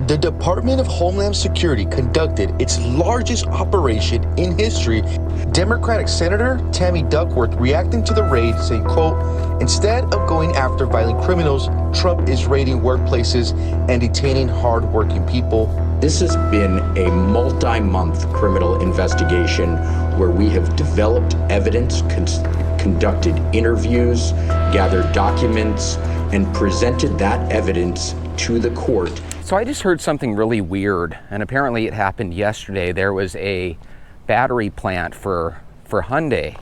The Department of Homeland Security conducted its largest operation in history. Democratic Senator Tammy Duckworth reacting to the raid, saying, quote, "Instead of going after violent criminals, Trump is raiding workplaces and detaining hard-working people." This has been a multi-month criminal investigation where we have developed evidence, conducted interviews, gathered documents, and presented that evidence to the court. So I just heard something really weird, and apparently it happened yesterday. There was a battery plant for Hyundai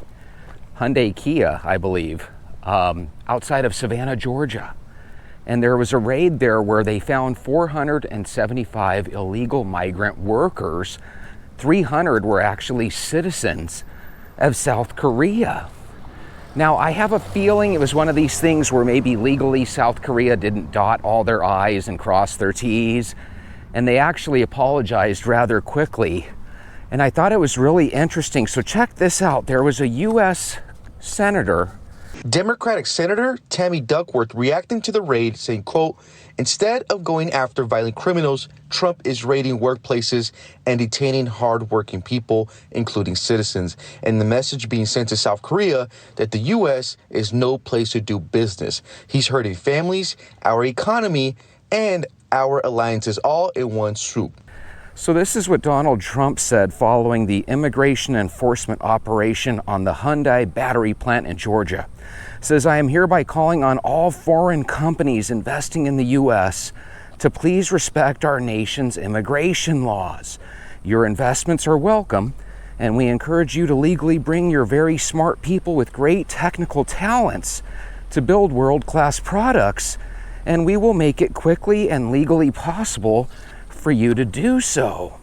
Kia, I believe, outside of Savannah, Georgia. And there was a raid there where they found 475 illegal migrant workers. 300 were actually citizens of South Korea. Now, I have a feeling it was one of these things where maybe legally South Korea didn't dot all their I's and cross their T's, and they actually apologized rather quickly. And I thought it was really interesting. So check this out. There was a U.S. Senator. Democratic Senator Tammy Duckworth reacting to the raid, saying, quote, "Instead of going after violent criminals, Trump is raiding workplaces and detaining hard-working people, including citizens." And the message being sent to South Korea that the U.S. is no place to do business. He's hurting families, our economy, and our alliances all in one swoop. So this is what Donald Trump said following the immigration enforcement operation on the Hyundai battery plant in Georgia. It says, "I am hereby calling on all foreign companies investing in the U.S. to please respect our nation's immigration laws. Your investments are welcome, and we encourage you to legally bring your very smart people with great technical talents to build world-class products, and we will make it quickly and legally possible for you to do so.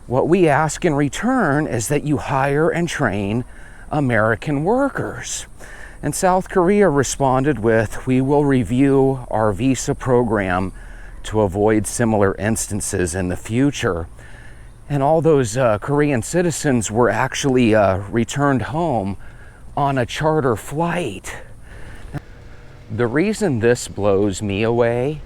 What we ask in return is that you hire and train American workers." And South Korea responded with, "We will review our visa program to avoid similar instances in the future." And all those Korean citizens were actually returned home on a charter flight. The reason this blows me away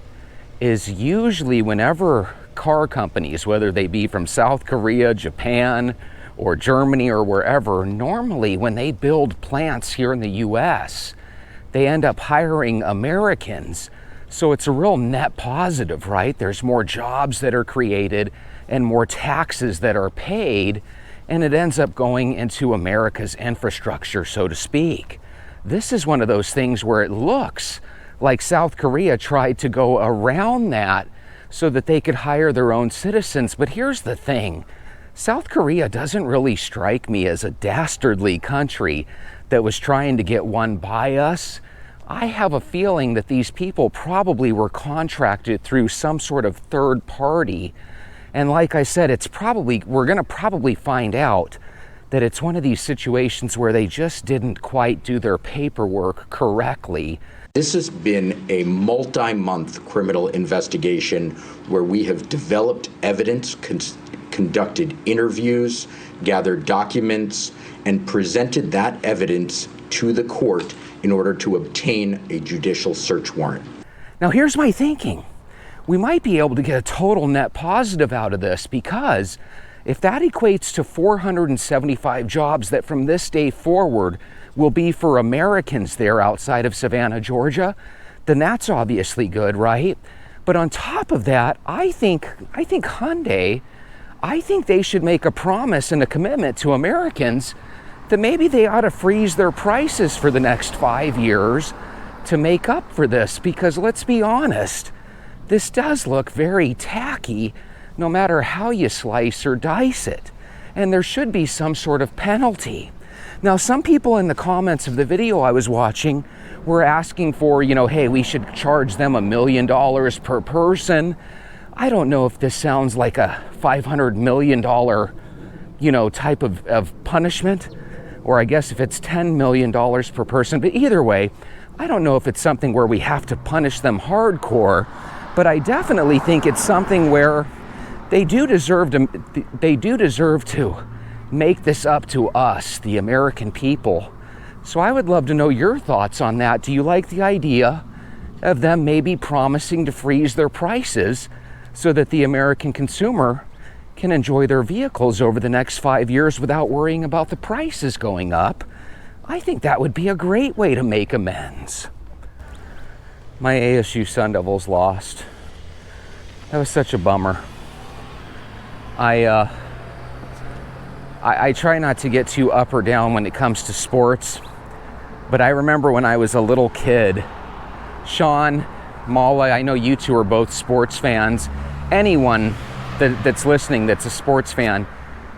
is usually whenever car companies, whether they be from South Korea, Japan, or Germany or wherever, normally when they build plants here in the US, they end up hiring Americans. So it's a real net positive, right? There's more jobs that are created and more taxes that are paid, and it ends up going into America's infrastructure, so to speak. This is one of those things where it looks like South Korea tried to go around that so that they could hire their own citizens. But here's the thing. South Korea doesn't really strike me as a dastardly country that was trying to get one by us. I have a feeling that these people probably were contracted through some sort of third party. And like I said, we're going to probably find out that it's one of these situations where they just didn't quite do their paperwork correctly. This has been a multi-month criminal investigation where we have developed evidence, conducted interviews, gathered documents, and presented that evidence to the court in order to obtain a judicial search warrant. Now here's my thinking. We might be able to get a total net positive out of this, because if that equates to 475 jobs that from this day forward will be for Americans there outside of Savannah, Georgia, then that's obviously good, right? But on top of that, I think Hyundai, I think they should make a promise and a commitment to Americans that maybe they ought to freeze their prices for the next 5 years to make up for this, because let's be honest, this does look very tacky no matter how you slice or dice it. And there should be some sort of penalty. Now, some people in the comments of the video I was watching were asking for, hey, we should charge them $1 million per person. I don't know if this sounds like a $500 million, type of punishment, or I guess if it's $10 million per person. But either way, I don't know if it's something where we have to punish them hardcore, but I definitely think it's something where they do deserve to make this up to us, the American people. So I would love to know your thoughts on that. Do you like the idea of them maybe promising to freeze their prices so that the American consumer can enjoy their vehicles over the next 5 years without worrying about the prices going up. I think that would be a great way to make amends. My ASU Sun Devils lost. That was such a bummer. I try not to get too up or down when it comes to sports, but I remember when I was a little kid, Sean, Mala, I know you two are both sports fans. Anyone that's listening that's a sports fan,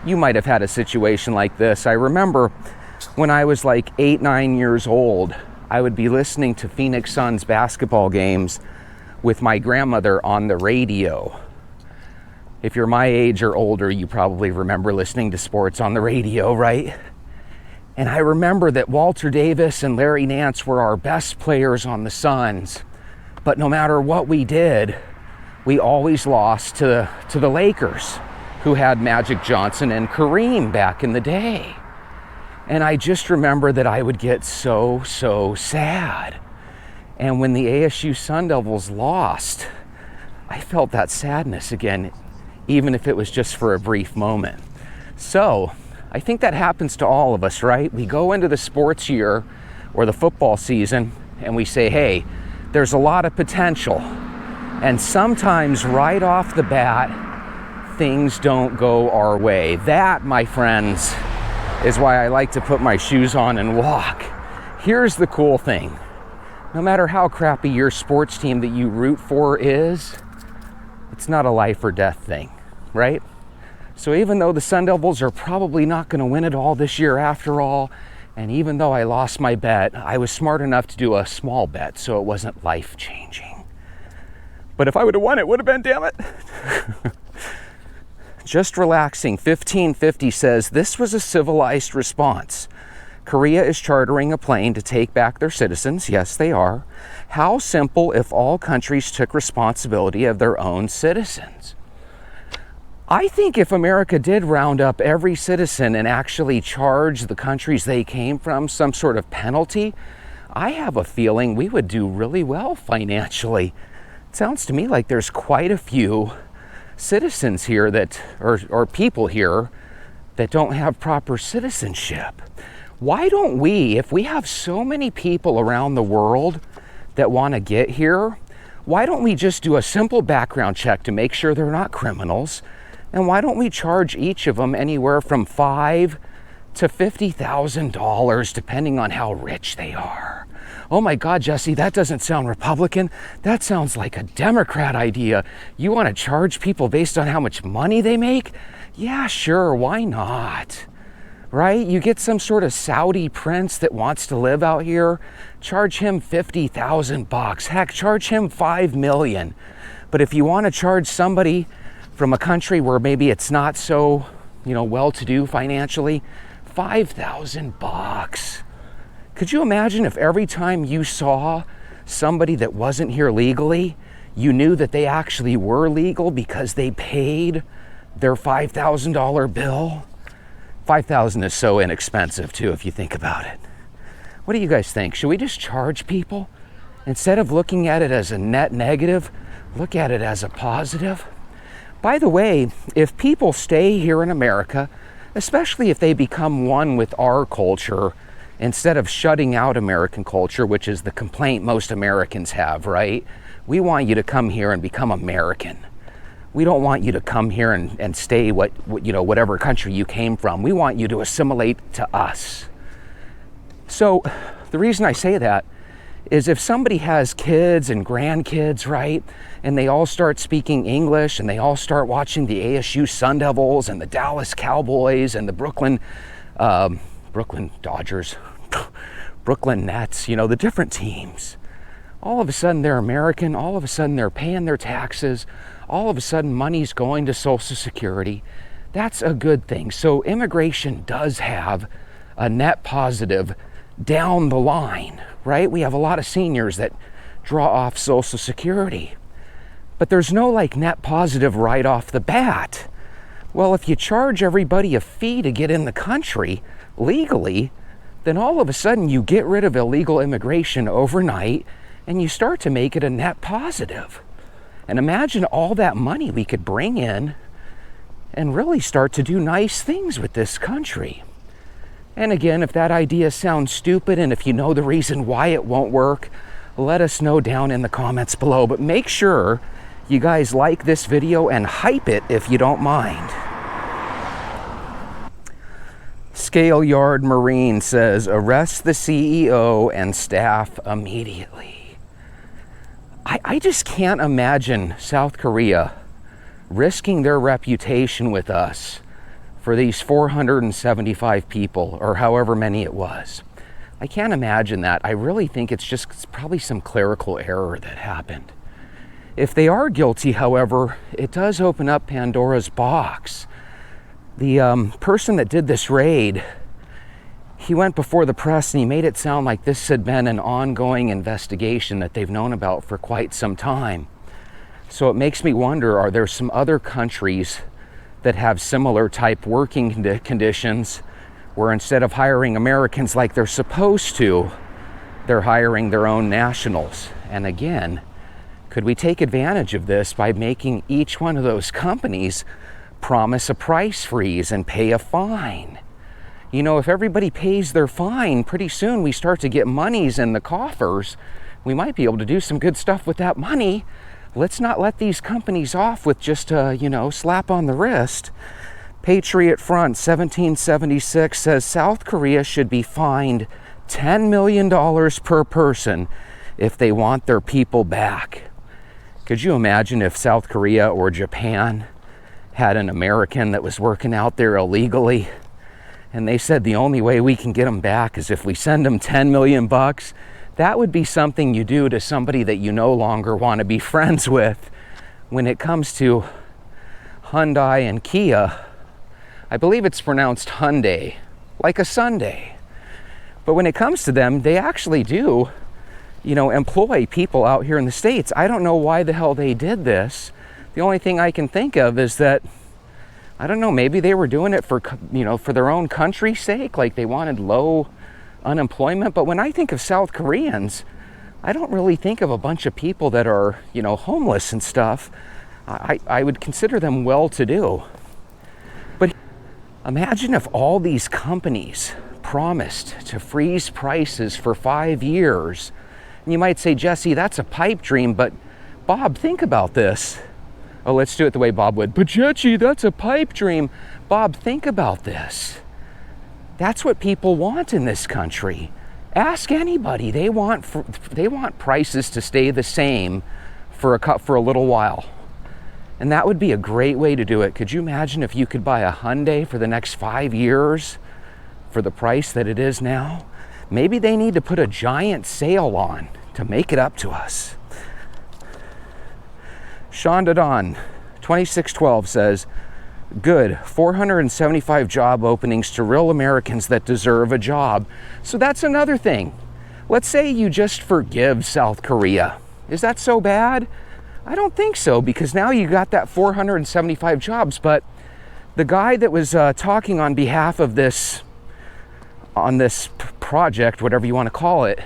you might have had a situation like this. I remember when I was like 8, 9 years old, I would be listening to Phoenix Suns basketball games with my grandmother on the radio. If you're my age or older, you probably remember listening to sports on the radio, right? And I remember that Walter Davis and Larry Nance were our best players on the Suns. But no matter what we did, we always lost to the Lakers, who had Magic Johnson and Kareem back in the day. And I just remember that I would get so sad. And when the ASU Sun Devils lost, I felt that sadness again, even if it was just for a brief moment. So I think that happens to all of us, right? We go into the sports year or the football season and we say, hey, there's a lot of potential. And sometimes right off the bat, things don't go our way. That, my friends, is why I like to put my shoes on and walk. Here's the cool thing. No matter how crappy your sports team that you root for is, it's not a life or death thing, right? So even though the Sun Devils are probably not going to win it all this year after all, and even though I lost my bet, I was smart enough to do a small bet so it wasn't life-changing. But if I would have won, it would have been, damn it. Just relaxing. 1550 says, this was a civilized response. Korea is chartering a plane to take back their citizens. Yes, they are. How simple if all countries took responsibility of their own citizens. I think if America did round up every citizen and actually charge the countries they came from some sort of penalty, I have a feeling we would do really well financially. It sounds to me like there's quite a few citizens here that, or people here that don't have proper citizenship. Why don't we, if we have so many people around the world that want to get here, why don't we just do a simple background check to make sure they're not criminals? And why don't we charge each of them anywhere from $5,000 to $50,000, depending on how rich they are? Oh my God, Jesse, that doesn't sound Republican. That sounds like a Democrat idea. You want to charge people based on how much money they make? Yeah, sure, why not? Right? You get some sort of Saudi prince that wants to live out here, charge him $50,000. Heck, charge him $5 million. But if you want to charge somebody from a country where maybe it's not so, well-to-do financially, $5,000. Could you imagine if every time you saw somebody that wasn't here legally, you knew that they actually were legal because they paid their $5,000 bill? $5,000 is so inexpensive too, if you think about it. What do you guys think? Should we just charge people? Instead of looking at it as a net negative, look at it as a positive. By the way, if people stay here in America, especially if they become one with our culture, instead of shutting out American culture, which is the complaint most Americans have, right? We want you to come here and become American. We don't want you to come here and stay whatever country you came from. We want you to assimilate to us. So the reason I say that is if somebody has kids and grandkids, right, and they all start speaking English and they all start watching the ASU Sun Devils and the Dallas Cowboys and the Brooklyn Dodgers, Brooklyn Nets, the different teams. All of a sudden they're American, all of a sudden they're paying their taxes, all of a sudden money's going to Social Security. That's a good thing. So immigration does have a net positive down the line, right? We have a lot of seniors that draw off Social Security, but there's no net positive right off the bat. Well, if you charge everybody a fee to get in the country legally, then all of a sudden you get rid of illegal immigration overnight and you start to make it a net positive. And imagine all that money we could bring in and really start to do nice things with this country. And again, if that idea sounds stupid and if you know the reason why it won't work, let us know down in the comments below. But make sure you guys like this video and hype it if you don't mind. Scale Yard Marine says, arrest the CEO and staff immediately. I just can't imagine South Korea risking their reputation with us for these 475 people, or however many it was. I can't imagine that. I really think it's probably some clerical error that happened. If they are guilty, however, it does open up Pandora's box. The person that did this raid, he went before the press and he made it sound like this had been an ongoing investigation that they've known about for quite some time. So it makes me wonder, are there some other countries that have similar type working conditions where instead of hiring Americans like they're supposed to, they're hiring their own nationals? And again, could we take advantage of this by making each one of those companies promise a price freeze and pay a fine? You know, if everybody pays their fine, pretty soon we start to get monies in the coffers. We might be able to do some good stuff with that money. Let's not let these companies off with just a, slap on the wrist. Patriot Front 1776 says South Korea should be fined $10 million per person if they want their people back. Could you imagine if South Korea or Japan had an American that was working out there illegally and they said the only way we can get them back is if we send them 10 million bucks? That would be something you do to somebody that you no longer want to be friends with. When it comes to Hyundai and Kia, I believe it's pronounced Hyundai, like a Sunday. But when it comes to them, they actually do, employ people out here in the States. I don't know why the hell they did this. The only thing I can think of is that, I don't know, maybe they were doing it for their own country's sake, like they wanted low unemployment. But when I think of South Koreans, I don't really think of a bunch of people that are, homeless and stuff. I would consider them well-to-do. But imagine if all these companies promised to freeze prices for 5 years. And you might say, Jesse, that's a pipe dream, but Bob, think about this. Oh, let's do it the way Bob would. But Jesse, that's a pipe dream. Bob, think about this. That's what people want in this country. Ask anybody. They want prices to stay the same for a little while. And that would be a great way to do it. Could you imagine if you could buy a Hyundai for the next 5 years for the price that it is now? Maybe they need to put a giant sale on to make it up to us. Shonda Don 2612 says, good, 475 job openings to real Americans that deserve a job. So that's another thing. Let's say you just forgive South Korea. Is that so bad? I don't think so, because now you got that 475 jobs. But the guy that was talking on behalf of this project, whatever you want to call it,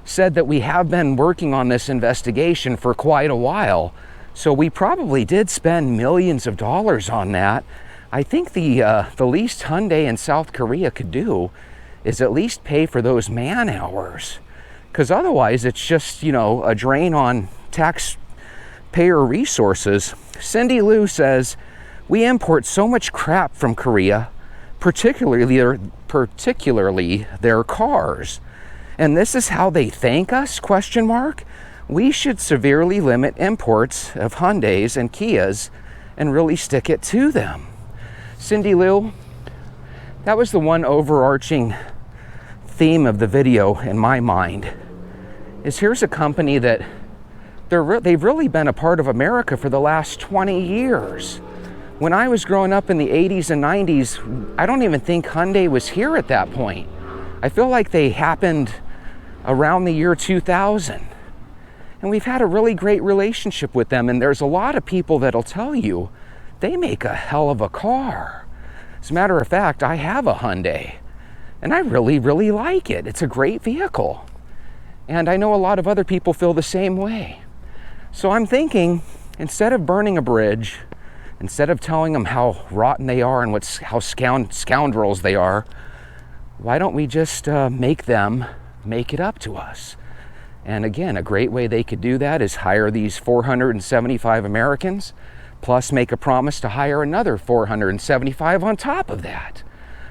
said that we have been working on this investigation for quite a while. So we probably did spend millions of dollars on that. I think the least Hyundai in South Korea could do is at least pay for those man hours. Because otherwise it's just, a drain on taxpayer resources. Cindy Lou says, we import so much crap from Korea, particularly their cars. And this is how they thank us, ? We should severely limit imports of Hyundais and Kias and really stick it to them. Cindy Lou, that was the one overarching theme of the video in my mind, is here's a company that they've really been a part of America for the last 20 years. When I was growing up in the 80s and 90s, I don't even think Hyundai was here at that point. I feel like they happened around the year 2000. And we've had a really great relationship with them. And there's a lot of people that'll tell you they make a hell of a car. As a matter of fact, I have a Hyundai and I really, really like it. It's a great vehicle. And I know a lot of other people feel the same way. So I'm thinking, instead of burning a bridge, instead of telling them how rotten they are and how scoundrels they are, why don't we just make them make it up to us? And again, a great way they could do that is hire these 475 Americans, plus make a promise to hire another 475 on top of that.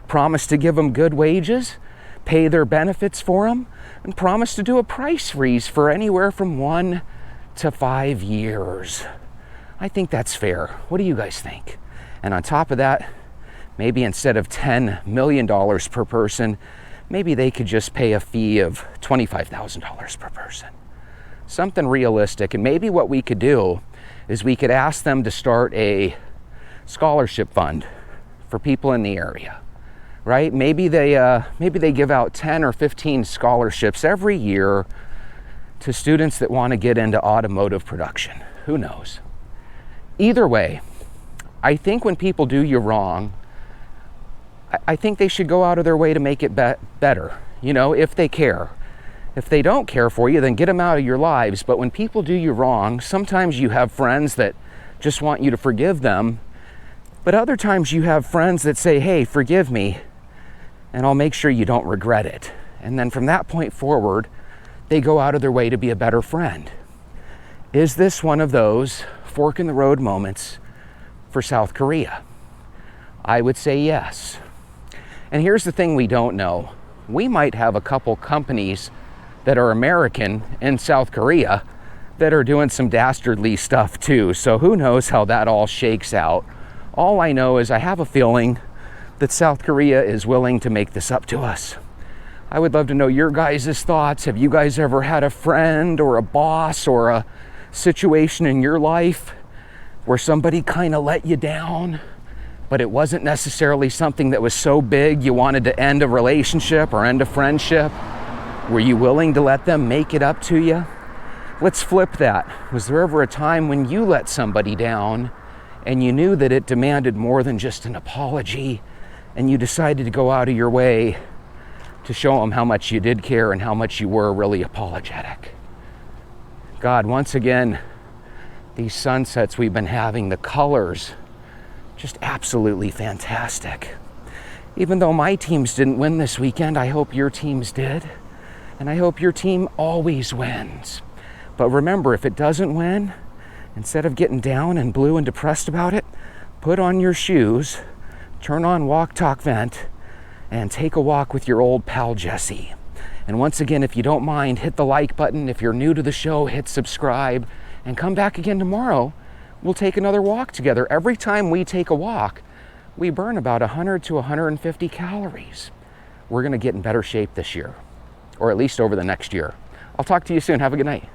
Promise to give them good wages, pay their benefits for them, and promise to do a price freeze for anywhere from 1 to 5 years. I think that's fair. What do you guys think? And on top of that, maybe instead of $10 million per person, maybe they could just pay a fee of $25,000 per person. Something realistic. And maybe what we could do is we could ask them to start a scholarship fund for people in the area, right? Maybe they give out 10 or 15 scholarships every year to students that want to get into automotive production. Who knows? Either way, I think when people do you wrong, I think they should go out of their way to make it better, if they care. If they don't care for you, then get them out of your lives. But when people do you wrong, sometimes you have friends that just want you to forgive them. But other times you have friends that say, hey, forgive me, and I'll make sure you don't regret it. And then from that point forward, they go out of their way to be a better friend. Is this one of those fork in the road moments for South Korea? I would say yes. And here's the thing we don't know. We might have a couple companies that are American in South Korea that are doing some dastardly stuff too. So who knows how that all shakes out. All I know is I have a feeling that South Korea is willing to make this up to us. I would love to know your guys' thoughts. Have you guys ever had a friend or a boss or a situation in your life where somebody kind of let you down, but it wasn't necessarily something that was so big you wanted to end a relationship or end a friendship? Were you willing to let them make it up to you? Let's flip that. Was there ever a time when you let somebody down and you knew that it demanded more than just an apology, and you decided to go out of your way to show them how much you did care and how much you were really apologetic? God, once again, these sunsets we've been having, the colors, just absolutely fantastic. Even though my teams didn't win this weekend, I hope your teams did. And I hope your team always wins. But remember, if it doesn't win, instead of getting down and blue and depressed about it, put on your shoes, turn on Walk, Talk, Vent, and take a walk with your old pal Jesse. And once again, if you don't mind, hit the like button. If you're new to the show, hit subscribe, and come back again tomorrow. We'll take another walk together. Every time we take a walk, we burn about 100 to 150 calories. We're going to get in better shape this year, or at least over the next year. I'll talk to you soon. Have a good night.